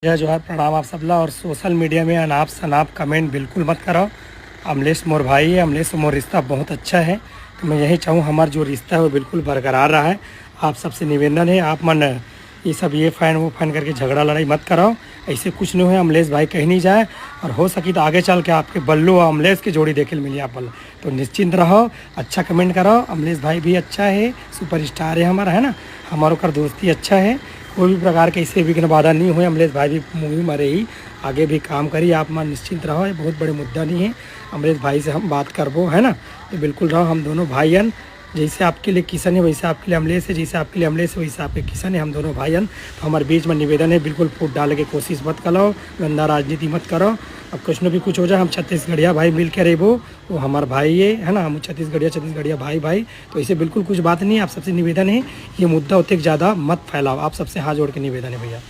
जय जोहार, प्रणाम आप सबला। और सोशल मीडिया में अनाप शनाप कमेंट बिल्कुल मत करो। अमलेश मोर भाई है, अमलेश मोर रिश्ता बहुत अच्छा है, तो मैं यही चाहूँ हमारा जो रिश्ता है वो बिल्कुल बरकरार रहा है। आप सबसे निवेदन है, आप मन ये सब ये फ़ैन वो फ़ैन करके झगड़ा लड़ाई मत कराओ। ऐसे कुछ नहीं है, अमलेश भाई कहीं नहीं जाए, और हो सकी तो आगे चल के आपके बल्लू और अमलेश की जोड़ी देखे मिली आप बल्लू, तो निश्चिंत रहो, अच्छा कमेंट करो। अमलेश भाई भी अच्छा है, सुपरस्टार है हमारा, है ना। हमारों का दोस्ती अच्छा है, कोई भी प्रकार के इससे विघ्न बाधा नहीं हुए। अमलेश भाई भी मूवी मरे ही, आगे भी काम करिए, आप मन निश्चिंत रहो, ये बहुत बड़े मुद्दा नहीं है। अमलेश भाई से हम बात करबो, है ना, तो बिल्कुल रहो। हम दोनों भाईयन, जैसे आपके लिए किशन है वैसे आपके लिए अमलेश है, जैसे आपके लिए अमलेश है वैसे आपके किशन है, हम दोनों भाईयन। तो हमारे बीच में निवेदन है, बिल्कुल फूट डालने की कोशिश मत करो, गंदा राजनीति मत करो। अब कुछ न भी कुछ हो जाए, हम छत्तीसगढ़िया भाई मिल के रेबो, वो हमारा भाई है ना, हम छत्तीसगढ़िया भाई भाई, तो ऐसे बिल्कुल कुछ बात नहीं है। आप सबसे निवेदन है, ये मुद्दा उतने ज़्यादा मत फैलाओ, आप सबसे हाथ जोड़ के निवेदन है भैया।